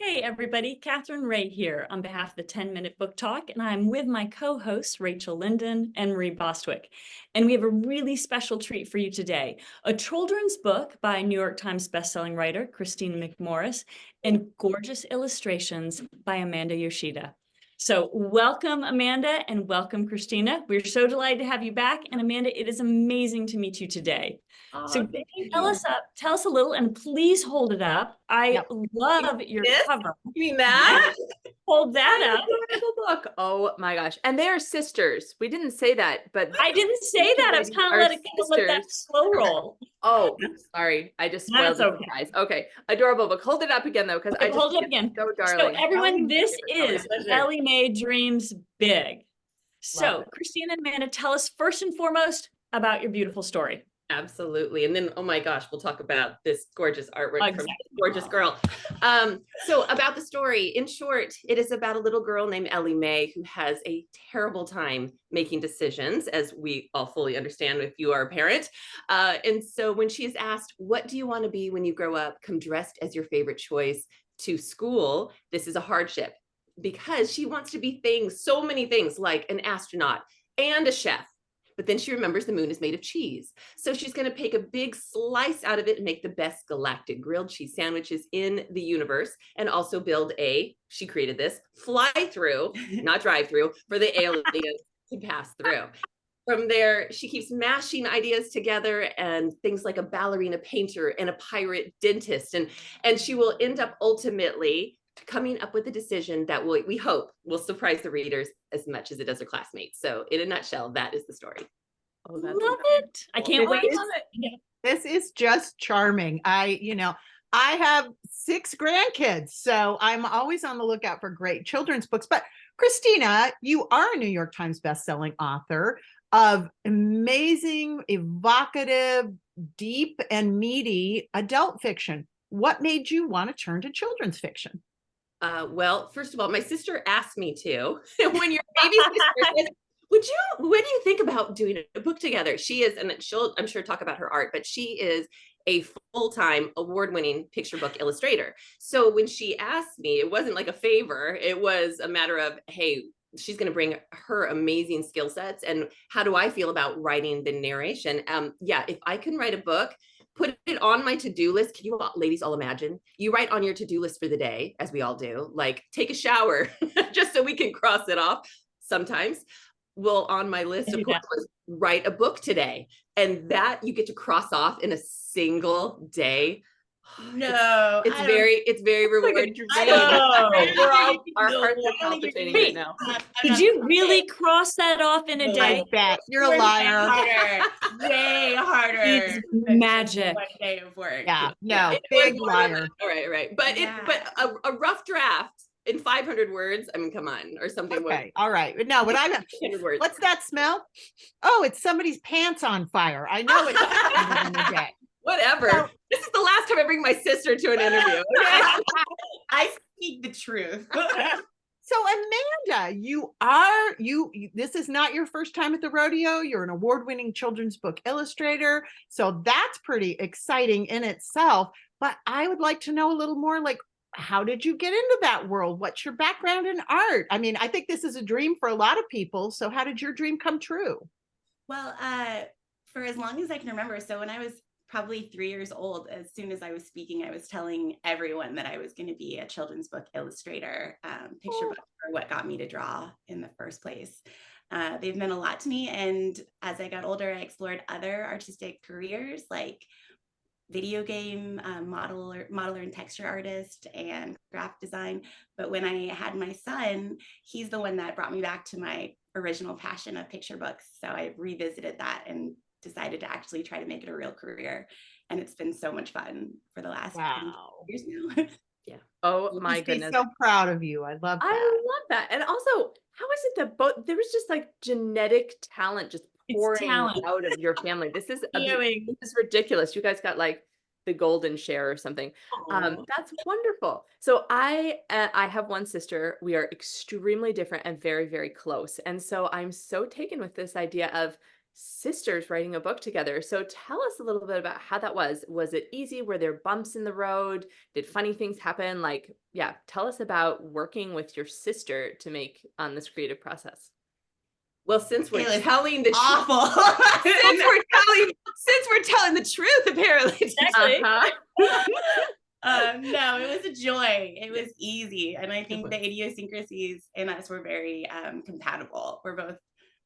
Hey everybody, Katherine Reay here on behalf of the 10-Minute Book Talk, and I'm with my co-hosts Rachel Linden and Marie Bostwick. And we have a really special treat for you today, a children's book by New York Times bestselling writer Kristina McMorris and gorgeous illustrations by Amanda Yoshida. So welcome Amanda and welcome Kristina. We're so delighted to have you back. And Amanda, it is amazing to meet you today. So Thank tell you. us a little, and please hold it up. I Yep. love your This? cover. You mean that? Hold that up. Adorable book. Oh my gosh. And they are sisters. We didn't say that, but I didn't say that. I was kind of let that slow roll. Oh, sorry. I just spoiled the surprise. Okay. Adorable book. Hold it up again though, because I just hold it up again. So darling. So everyone, this is ELLIE MAE Dreams Big. So Kristina and Amanda, tell us first and foremost about your beautiful story. Absolutely. And then, oh my gosh, we'll talk about this gorgeous artwork from this gorgeous girl. So about the story, in short, it is about a little girl named ELLIE MAE who has a terrible time making decisions, as we all fully understand if you are a parent. And so when she is asked, what do you want to be when you grow up? Come dressed as your favorite choice to school. This is a hardship because she wants to be things, so many things, like an astronaut and a chef. But then she remembers the moon is made of cheese. So she's going to take a big slice out of it and make the best galactic grilled cheese sandwiches in the universe, and also build she created this, fly through, not drive through, for the aliens to pass through. From there, she keeps mashing ideas together, and things like a ballerina painter and a pirate dentist. And she will end up ultimately coming up with a decision that we hope will surprise the readers as much as it does her classmates. So in a nutshell, that is the story. Oh, love it. I can't wait. This is just charming. I have 6 grandkids, so I'm always on the lookout for great children's books. But Kristina, you are a New York Times bestselling author of amazing, evocative, deep, and meaty adult fiction. What made you want to turn to children's fiction? Well, first of all, my sister asked me to. When your baby sister said, when do you think about doing a book together? She is, and she'll, I'm sure, talk about her art, but she is a full-time award-winning picture book illustrator. So when she asked me, it wasn't like a favor. It was a matter of, hey, she's going to bring her amazing skill sets. And how do I feel about writing the narration? Yeah, if I can write a book, put it on my to-do list. Can you ladies all imagine? You write on your to-do list for the day, as we all do, like take a shower, just so we can cross it off sometimes. Well, on my list, of course, was write a book today. And that you get to cross off in a single day. No, it's very rewarding. Our hearts are palpitating right now. Did you really cross that off in a day? I bet you're a liar. Way harder. It's magic. 1 day of work. Yeah, no, big liar. All right. But a rough draft in 500 words. I mean, come on, or something. Okay, all right. No, what I'm. What's that smell? Oh, it's somebody's pants on fire. I know it's in a day. Whatever. So, this is the last time I bring my sister to an interview. Okay? I speak the truth. So Amanda, this is not your first time at the rodeo. You're an award-winning children's book illustrator. So that's pretty exciting in itself. But I would like to know a little more, like, how did you get into that world? What's your background in art? I mean, I think this is a dream for a lot of people. So how did your dream come true? Well, for as long as I can remember. So when I was probably 3 years old, as soon as I was speaking, I was telling everyone that I was going to be a children's book illustrator. Picture books are what got me to draw in the first place. They've meant a lot to me. And as I got older, I explored other artistic careers like video game modeler and texture artist and graphic design. But when I had my son, he's the one that brought me back to my original passion of picture books. So I revisited that and decided to actually try to make it a real career. And it's been so much fun for the last years now. Yeah. Oh my goodness. So proud of you. I love that. I love that. And also, how is it that there was just like genetic talent just pouring out of your family? This is ridiculous. You guys got like the golden share or something. That's wonderful. So I have one sister. We are extremely different and very, very close. And so I'm so taken with this idea of sisters writing a book together. So tell us a little bit about how that was. Was it easy? Were there bumps in the road? Did funny things happen? Like, yeah, tell us about working with your sister to make on this creative process. Well, since we're telling the awful. since we're telling the truth, apparently. Exactly. No, it was a joy. It was easy. And I think the idiosyncrasies in us were very compatible. We're both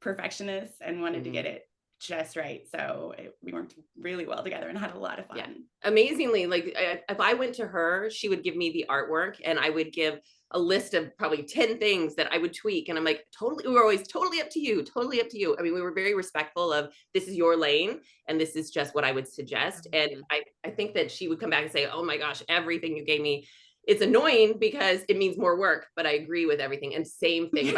perfectionists and wanted to get it just right. So we worked really well together and had a lot of fun. Yeah. Amazingly, like if I went to her, she would give me the artwork and I would give a list of probably 10 things that I would tweak. And I'm like, totally, we were always totally up to you, totally up to you. I mean, we were very respectful of this is your lane and this is just what I would suggest. And I think that she would come back and say, oh my gosh, everything you gave me, it's annoying because it means more work, but I agree with everything. And same thing.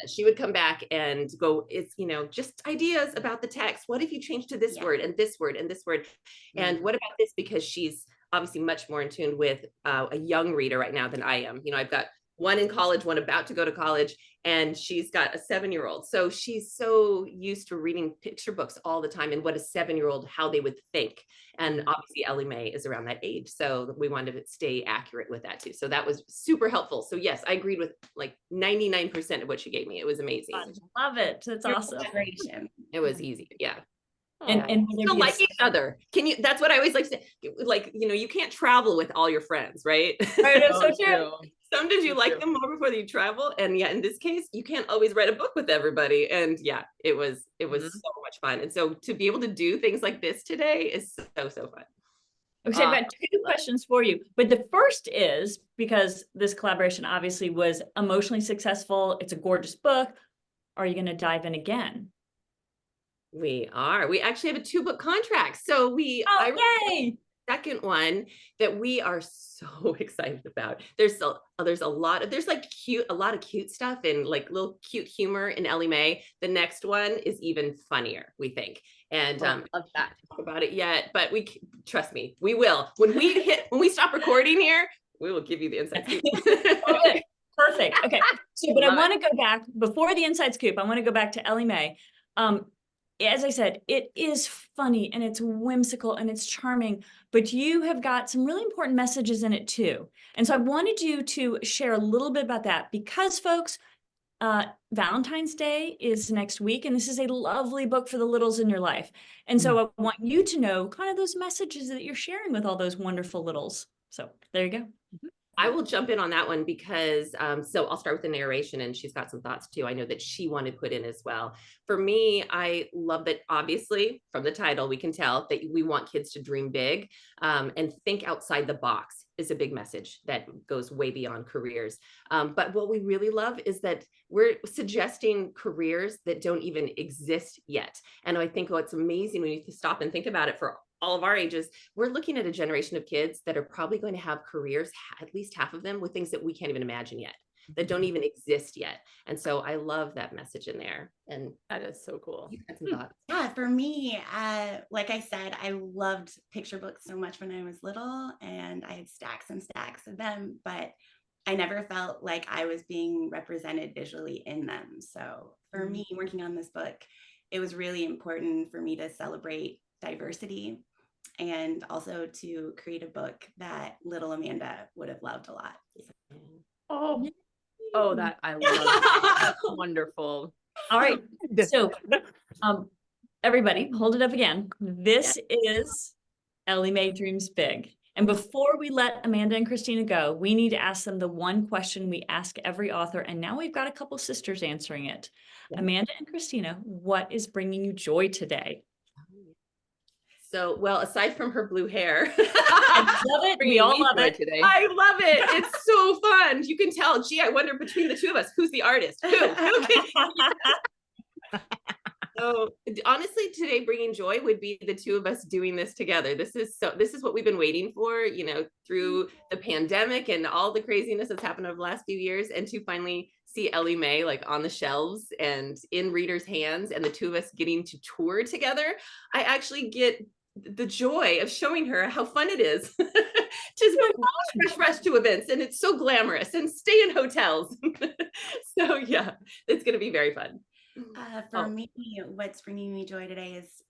She would come back and go, it's, you know, just ideas about the text. What if you change to this word and this word and this word? And what about this? Because she's obviously much more in tune with a young reader right now than I am. You know, I've got one in college, one about to go to college, and she's got a 7-year-old. So she's so used to reading picture books all the time and what a 7-year-old, how they would think. And obviously ELLIE MAE is around that age. So we wanted to stay accurate with that too. So that was super helpful. So yes, I agreed with like 99% of what she gave me. It was amazing. I love it. That's awesome. It was easy. Yeah. And still like each other. Can you, that's what I always like to say, like, you know, you can't travel with all your friends, right? Right, that's so true. Sometimes you like them more before you travel. And yeah, in this case, you can't always write a book with everybody. And yeah, it was so much fun. And so to be able to do things like this today is so fun. Okay, I've got 2 questions for you. But the first is, because this collaboration obviously was emotionally successful, it's a gorgeous book. Are you going to dive in again? We are. We actually have a 2-book contract. So yay! Second one that we are so excited about. There's a lot of cute stuff and like little cute humor in ELLIE MAE. The next one is even funnier, we think. And love that. Talk about it yet, but trust me, we will. When we stop recording here, we will give you the inside scoop. Okay, perfect. Okay. So, but I want to go back before the inside scoop. I want to go back to ELLIE MAE. As I said, it is funny and it's whimsical and it's charming, but you have got some really important messages in it too. And so I wanted you to share a little bit about that because, folks, Valentine's Day is next week, and this is a lovely book for the littles in your life. And so I want you to know kind of those messages that you're sharing with all those wonderful littles. So there you go. I will jump in on that one because, so I'll start with the narration and she's got some thoughts too. I know that she wanted put in as well. For me, I love that obviously from the title, we can tell that we want kids to dream big and think outside the box is a big message that goes way beyond careers. But what we really love is that we're suggesting careers that don't even exist yet. And I think what's amazing when you stop and think about it for all of our ages, we're looking at a generation of kids that are probably going to have careers, at least half of them, with things that we can't even imagine yet, that don't even exist yet. And so I love that message in there. And that is so cool. You had some thoughts. Yeah, for me, like I said, I loved picture books so much when I was little, and I had stacks and stacks of them, but I never felt like I was being represented visually in them. So for me, working on this book, it was really important for me to celebrate diversity and also to create a book that little Amanda would have loved a lot. Oh, that I love. That's wonderful. All right. So everybody hold it up again. This is ELLIE MAE Dreams Big. And before we let Amanda and Kristina go, we need to ask them the one question we ask every author. And now we've got a couple sisters answering it. Yeah. Amanda and Kristina, what is bringing you joy today? So, well, aside from her blue hair, I love it. We all love it today. I love it. It's so fun. You can tell. Gee, I wonder between the two of us, who's the artist? Who So honestly, today bringing joy would be the two of us doing this together. This is what we've been waiting for, you know, through the pandemic and all the craziness that's happened over the last few years, and to finally see ELLIE MAE like on the shelves and in readers' hands, and the two of us getting to tour together. I actually get the joy of showing her how fun it is to rush to events, and it's so glamorous, and stay in hotels. So yeah, it's going to be very fun. For me, what's bringing me joy today is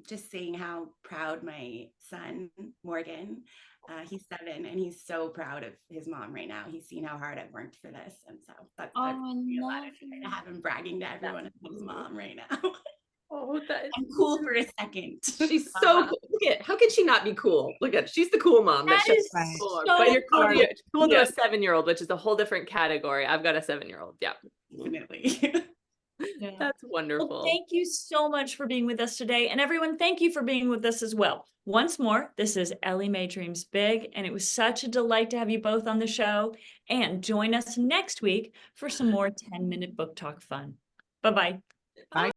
just seeing how proud my son, Morgan, he's 7 and he's so proud of his mom right now. He's seen how hard I've worked for this. And so that's a lot of joy to have him bragging to everyone about his mom right now. Oh, I'm cool for a second. She's so cool. Look at, how can she not be cool? Look at, she's the cool mom. That is cool. so But you're cool, hard. cool to a 7-year-old, which is a whole different category. I've got a 7-year-old. Yeah. Definitely. Yeah. That's wonderful. Well, thank you so much for being with us today. And everyone, thank you for being with us as well. Once more, this is Ellie Mae Dreams Big, and it was such a delight to have you both on the show. And join us next week for some more 10-minute book talk fun. Bye-bye. Bye.